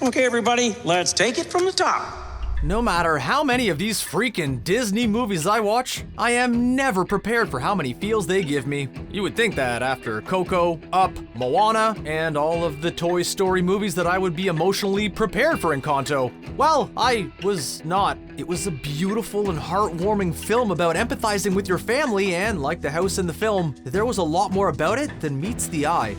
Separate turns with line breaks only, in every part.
Okay, everybody, let's take it from the top.
No matter how many of these freaking Disney movies I watch, I am never prepared for how many feels they give me. You would think that after Coco, Up, Moana, and all of the Toy Story movies that I would be emotionally prepared for Encanto. Well, I was not. It was a beautiful and heartwarming film about empathizing with your family, and like the house in the film, there was a lot more about it than meets the eye.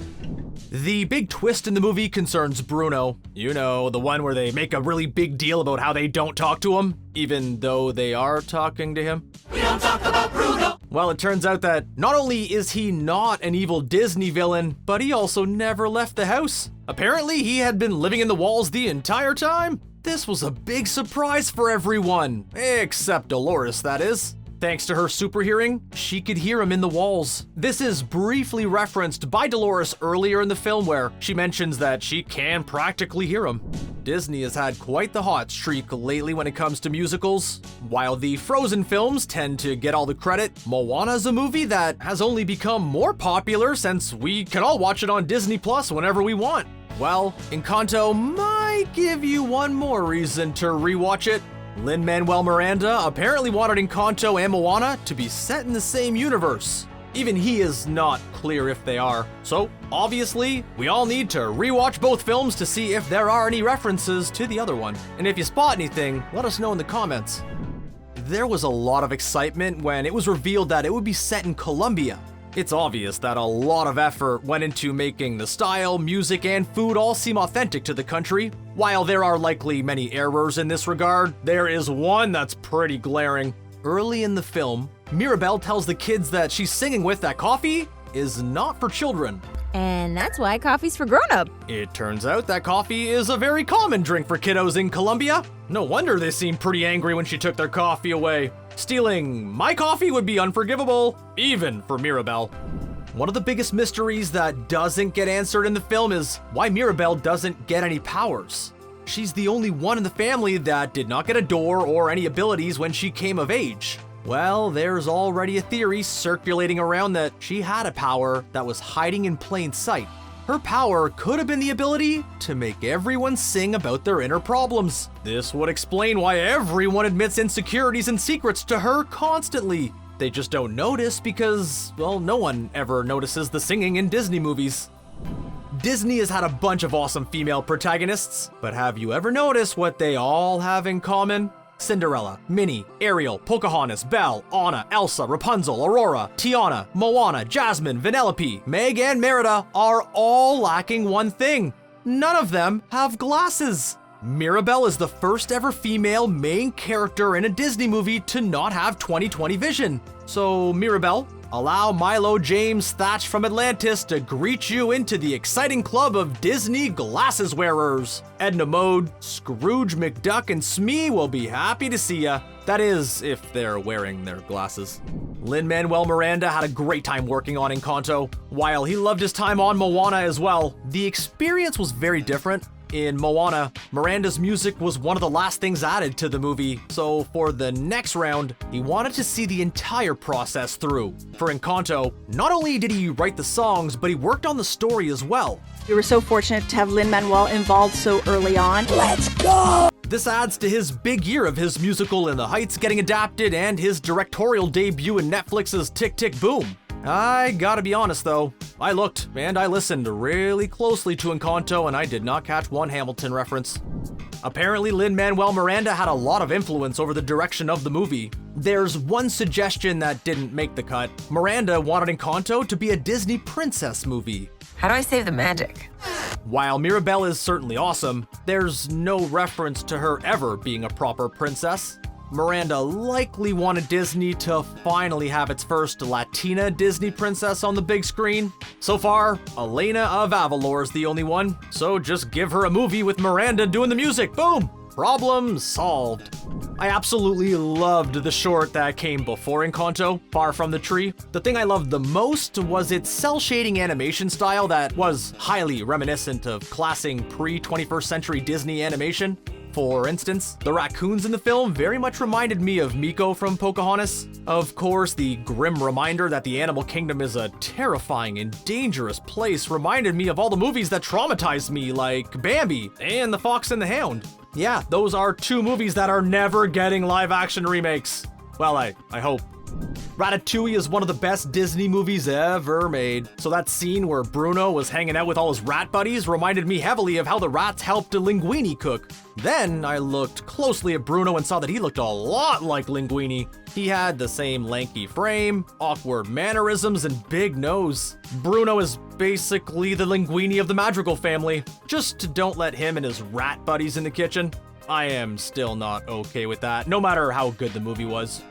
The big twist in the movie concerns Bruno. You know, the one where they make a really big deal about how they don't talk to him, even though they are talking to him.
We don't talk about Bruno!
Well, it turns out that not only is he not an evil Disney villain, but he also never left the house. Apparently, he had been living in the walls the entire time. This was a big surprise for everyone, except Dolores, that is. Thanks to her super hearing, she could hear him in the walls. This is briefly referenced by Dolores earlier in the film where she mentions that she can practically hear him. Disney has had quite the hot streak lately when it comes to musicals. While the Frozen films tend to get all the credit, Moana's a movie that has only become more popular since we can all watch it on Disney Plus whenever we want. Well, Encanto might give you one more reason to rewatch it. Lin Manuel Miranda apparently wanted Encanto and Moana to be set in the same universe. Even he is not clear if they are. So, obviously, we all need to rewatch both films to see if there are any references to the other one. And if you spot anything, let us know in the comments. There was a lot of excitement when it was revealed that it would be set in Colombia. It's obvious that a lot of effort went into making the style, music, and food all seem authentic to the country. While there are likely many errors in this regard, there is one that's pretty glaring. Early in the film, Mirabel tells the kids that she's singing with that coffee is not for children.
And that's why coffee's for grown-up.
It turns out that coffee is a very common drink for kiddos in Colombia. No wonder they seemed pretty angry when she took their coffee away. Stealing my coffee would be unforgivable, even for Mirabel. One of the biggest mysteries that doesn't get answered in the film is why Mirabel doesn't get any powers. She's the only one in the family that did not get a door or any abilities when she came of age. Well, there's already a theory circulating around that she had a power that was hiding in plain sight. Her power could have been the ability to make everyone sing about their inner problems. This would explain why everyone admits insecurities and secrets to her constantly. They just don't notice because, well, no one ever notices the singing in Disney movies. Disney has had a bunch of awesome female protagonists, but have you ever noticed what they all have in common? Cinderella, Minnie, Ariel, Pocahontas, Belle, Anna, Elsa, Rapunzel, Aurora, Tiana, Moana, Jasmine, Vanellope, Meg, and Merida are all lacking one thing. None of them have glasses. Mirabel is the first ever female main character in a Disney movie to not have 20/20 vision. So Mirabel, allow Milo James Thatch from Atlantis to greet you into the exciting club of Disney glasses wearers. Edna Mode, Scrooge McDuck, and Smee will be happy to see ya. That is, if they're wearing their glasses. Lin Manuel Miranda had a great time working on Encanto. While he loved his time on Moana as well, the experience was very different. In Moana, Miranda's music was one of the last things added to the movie, so for the next round, he wanted to see the entire process through. For Encanto, not only did he write the songs, but he worked on the story as well.
We were so fortunate to have Lin Manuel involved so early on.
Let's go!
This adds to his big year of his musical In the Heights getting adapted and his directorial debut in Netflix's Tick Tick Boom. I gotta be honest though, I looked and I listened really closely to Encanto and I did not catch one Hamilton reference. Apparently Lin Manuel Miranda had a lot of influence over the direction of the movie. There's one suggestion that didn't make the cut. Miranda wanted Encanto to be a Disney princess movie.
How do I save the magic?
While Mirabel is certainly awesome, there's no reference to her ever being a proper princess. Miranda likely wanted Disney to finally have its first Latina Disney princess on the big screen. So far, Elena of Avalor is the only one, so just give her a movie with Miranda doing the music, boom! Problem solved. I absolutely loved the short that came before Encanto, Far From the Tree. The thing I loved the most was its cel-shading animation style that was highly reminiscent of classic pre-21st century Disney animation. For instance, the raccoons in the film very much reminded me of Miko from Pocahontas. Of course, the grim reminder that the animal kingdom is a terrifying and dangerous place reminded me of all the movies that traumatized me, like Bambi and The Fox and the Hound. Yeah, those are two movies that are never getting live-action remakes. Well, I hope. Ratatouille is one of the best Disney movies ever made. So that scene where Bruno was hanging out with all his rat buddies reminded me heavily of how the rats helped a linguine cook. Then I looked closely at Bruno and saw that he looked a lot like Linguini. He had the same lanky frame, awkward mannerisms, and big nose. Bruno is basically the Linguini of the Madrigal family. Just don't let him and his rat buddies in the kitchen. I am still not okay with that, no matter how good the movie was.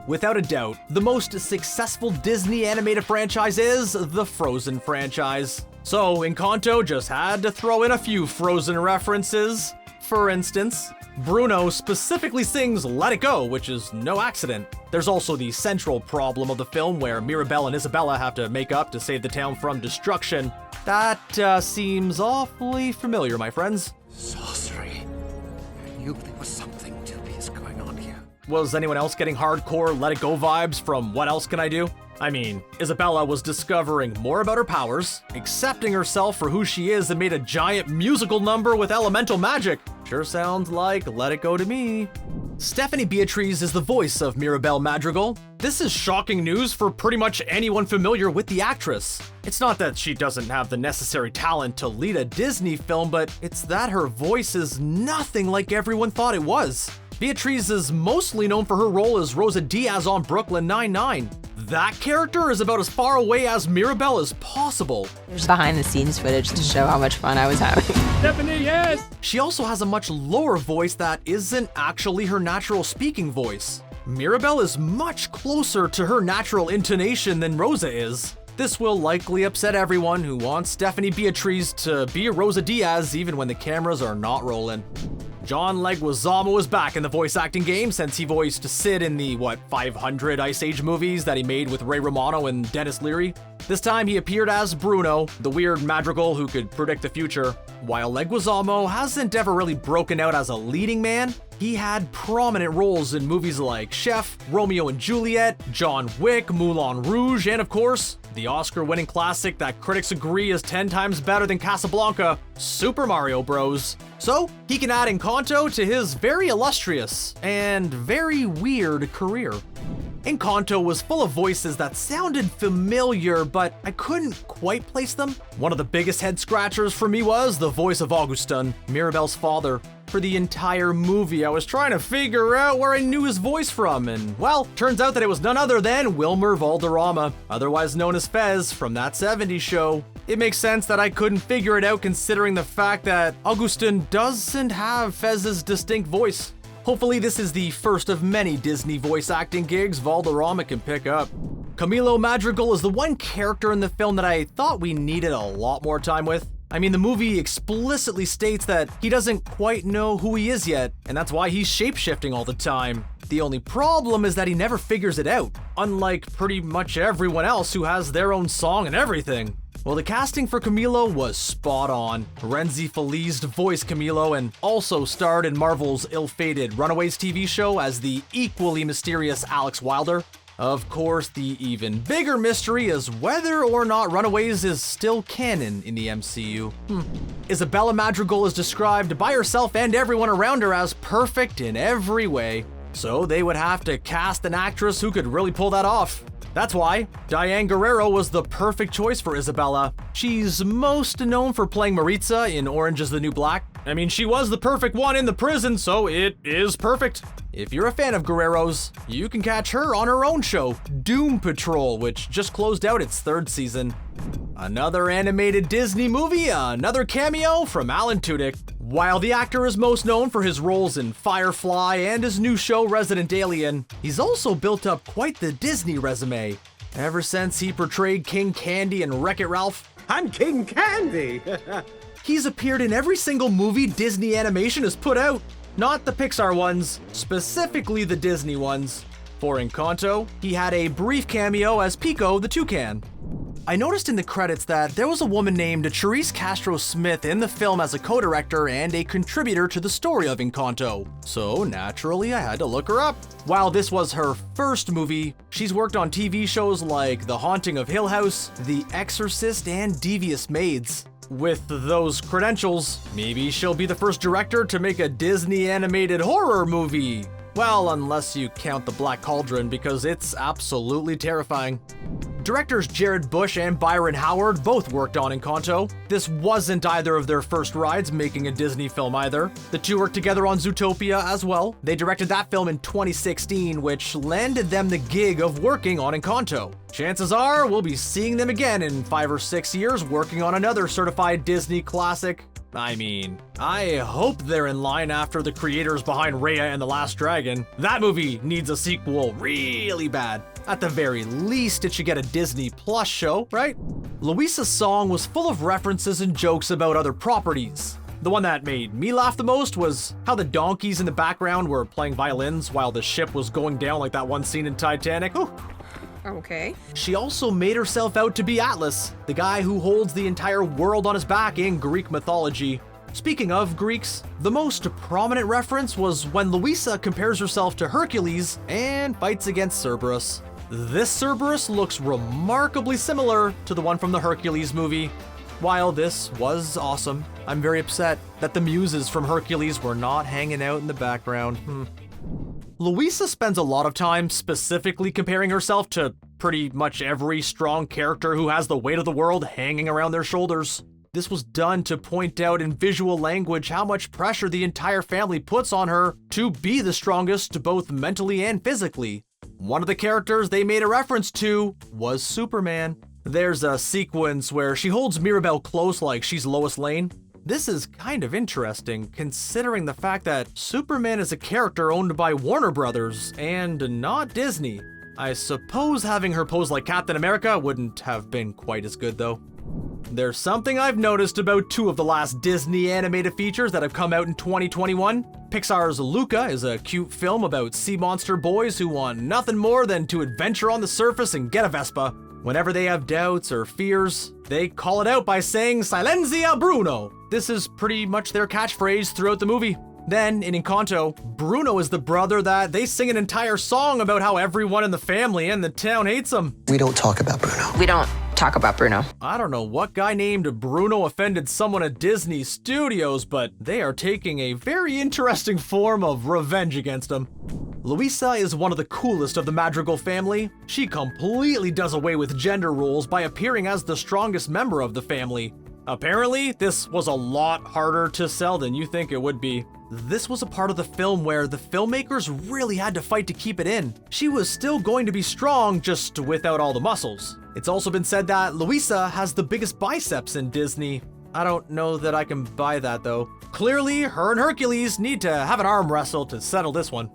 Without a doubt, the most successful Disney animated franchise is the Frozen franchise. So Encanto just had to throw in a few Frozen references. For instance, Bruno specifically sings Let It Go, which is no accident. There's also the central problem of the film where Mirabel and Isabella have to make up to save the town from destruction. That seems awfully familiar, my friends.
Sorcery. I knew there was something dubious going on here.
Was anyone else getting hardcore Let It Go vibes from What Else Can I Do? I mean, Isabella was discovering more about her powers, accepting herself for who she is, and made a giant musical number with elemental magic. Sure sounds like Let It Go to me. Stephanie Beatriz is the voice of Mirabel Madrigal. This is shocking news for pretty much anyone familiar with the actress. It's not that she doesn't have the necessary talent to lead a Disney film, but it's that her voice is nothing like everyone thought it was. Beatriz is mostly known for her role as Rosa Diaz on Brooklyn Nine-Nine. That character is about as far away as Mirabel as possible.
There's behind-the-scenes footage to show how much fun I was having.
Stephanie, yes!
She also has a much lower voice that isn't actually her natural speaking voice. Mirabel is much closer to her natural intonation than Rosa is. This will likely upset everyone who wants Stephanie Beatriz to be Rosa Diaz even when the cameras are not rolling. John Leguizamo is back in the voice acting game since he voiced Sid in the, 500 Ice Age movies that he made with Ray Romano and Dennis Leary. This time he appeared as Bruno, the weird Madrigal who could predict the future. While Leguizamo hasn't ever really broken out as a leading man, he had prominent roles in movies like Chef, Romeo and Juliet, John Wick, Moulin Rouge, and of course, the Oscar-winning classic that critics agree is 10 times better than Casablanca, Super Mario Bros. So, he can add Encanto to his very illustrious and very weird career. Encanto was full of voices that sounded familiar, but I couldn't quite place them. One of the biggest head scratchers for me was the voice of Augustin, Mirabel's father. For the entire movie, I was trying to figure out where I knew his voice from, and well, turns out that it was none other than Wilmer Valderama, otherwise known as Fez from That 70s Show. It makes sense that I couldn't figure it out considering the fact that Augustin doesn't have Fez's distinct voice. Hopefully this is the first of many Disney voice acting gigs Valderama can pick up. Camilo Madrigal is the one character in the film that I thought we needed a lot more time with. I mean, the movie explicitly states that he doesn't quite know who he is yet, and that's why he's shape-shifting all the time. The only problem is that he never figures it out, unlike pretty much everyone else who has their own song and everything. Well, the casting for Camilo was spot on. Rhenzy Feliz voiced Camilo and also starred in Marvel's ill-fated Runaways TV show as the equally mysterious Alex Wilder. Of course, the even bigger mystery is whether or not Runaways is still canon in the MCU. Isabella Madrigal is described by herself and everyone around her as perfect in every way. So they would have to cast an actress who could really pull that off. That's why Diane Guerrero was the perfect choice for Isabella. She's most known for playing Maritza in Orange is the New Black. I mean, she was the perfect one in the prison, so it is perfect. If you're a fan of Guerrero's, you can catch her on her own show, Doom Patrol, which just closed out its 3rd season. Another animated Disney movie, another cameo from Alan Tudyk. While the actor is most known for his roles in Firefly and his new show Resident Alien, he's also built up quite the Disney resume. Ever since he portrayed King Candy in Wreck-It Ralph,
I'm King Candy!
he's appeared in every single movie Disney Animation has put out. Not the Pixar ones, specifically the Disney ones. For Encanto, he had a brief cameo as Pico the Toucan. I noticed in the credits that there was a woman named Charise Castro Smith in the film as a co-director and a contributor to the story of Encanto. So naturally, I had to look her up. While this was her first movie, she's worked on TV shows like The Haunting of Hill House, The Exorcist, and Devious Maids. With those credentials, maybe she'll be the first director to make a Disney animated horror movie. Well, unless you count The Black Cauldron, because it's absolutely terrifying. Directors Jared Bush and Byron Howard both worked on Encanto. This wasn't either of their first rides making a Disney film either. The two worked together on Zootopia as well. They directed that film in 2016, which landed them the gig of working on Encanto. Chances are we'll be seeing them again in 5 or 6 years working on another certified Disney classic. I mean, I hope they're in line after the creators behind Raya and the Last Dragon. That movie needs a sequel really bad. At the very least, it should get a Disney Plus show, right? Luisa's song was full of references and jokes about other properties. The one that made me laugh the most was how the donkeys in the background were playing violins while the ship was going down, like that one scene in Titanic. Ooh.
Okay.
She also made herself out to be Atlas, the guy who holds the entire world on his back in Greek mythology. Speaking of Greeks, the most prominent reference was when Luisa compares herself to Hercules and fights against Cerberus. This Cerberus looks remarkably similar to the one from the Hercules movie. While this was awesome, I'm very upset that the muses from Hercules were not hanging out in the background. Luisa spends a lot of time specifically comparing herself to pretty much every strong character who has the weight of the world hanging around their shoulders. This was done to point out in visual language how much pressure the entire family puts on her to be the strongest both mentally and physically. One of the characters they made a reference to was Superman. There's a sequence where she holds Mirabel close like she's Lois Lane. This is kind of interesting, considering the fact that Superman is a character owned by Warner Brothers and not Disney. I suppose having her pose like Captain America wouldn't have been quite as good though. There's something I've noticed about 2 of the last Disney animated features that have come out in 2021. Pixar's Luca is a cute film about sea monster boys who want nothing more than to adventure on the surface and get a Vespa. Whenever they have doubts or fears, they call it out by saying "Silenzia Bruno." This is pretty much their catchphrase throughout the movie. Then, in Encanto, Bruno is the brother that they sing an entire song about how everyone in the family and the town hates him.
We don't talk about Bruno.
We don't talk about Bruno.
I don't know what guy named Bruno offended someone at Disney Studios, but they are taking a very interesting form of revenge against him. Luisa is one of the coolest of the Madrigal family. She completely does away with gender roles by appearing as the strongest member of the family. Apparently, this was a lot harder to sell than you think it would be. This was a part of the film where the filmmakers really had to fight to keep it in. She was still going to be strong, just without all the muscles. It's also been said that Luisa has the biggest biceps in Disney. I don't know that I can buy that though. Clearly, her and Hercules need to have an arm wrestle to settle this one.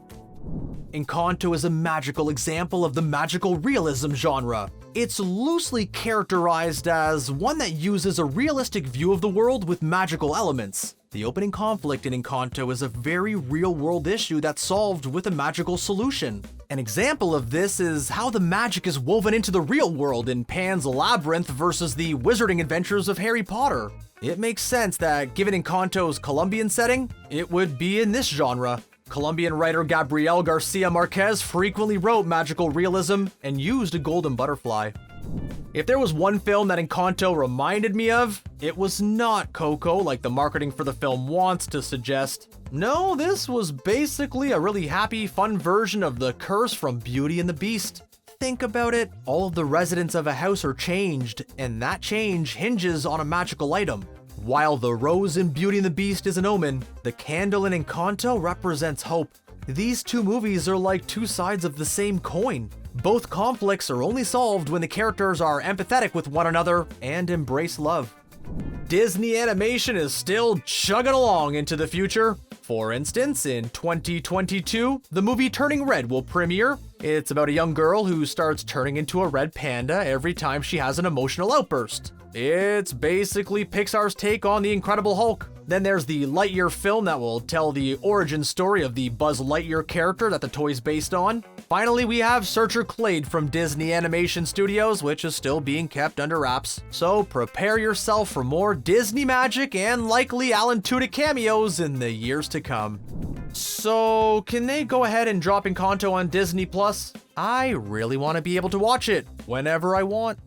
Encanto is a magical example of the magical realism genre. It's loosely characterized as one that uses a realistic view of the world with magical elements. The opening conflict in Encanto is a very real-world issue that's solved with a magical solution. An example of this is how the magic is woven into the real world in Pan's Labyrinth versus the wizarding adventures of Harry Potter. It makes sense that, given Encanto's Colombian setting, it would be in this genre. Colombian writer Gabriel Garcia Marquez frequently wrote magical realism and used a golden butterfly. If there was one film that Encanto reminded me of, it was not Coco like the marketing for the film wants to suggest. No, this was basically a really happy, fun version of the curse from Beauty and the Beast. Think about it, all of the residents of a house are changed, and that change hinges on a magical item. While the rose in Beauty and the Beast is an omen, the candle in Encanto represents hope. These 2 movies are like 2 sides of the same coin. Both conflicts are only solved when the characters are empathetic with one another and embrace love. Disney animation is still chugging along into the future. For instance, in 2022, the movie Turning Red will premiere. It's about a young girl who starts turning into a red panda every time she has an emotional outburst. It's basically Pixar's take on The Incredible Hulk. Then there's the Lightyear film that will tell the origin story of the Buzz Lightyear character that the toy's based on. Finally, we have Searcher Clade from Disney Animation Studios, which is still being kept under wraps. So prepare yourself for more Disney magic and likely Alan Tudyk cameos in the years to come. So, can they go ahead and drop Encanto on Disney Plus? I really want to be able to watch it whenever I want.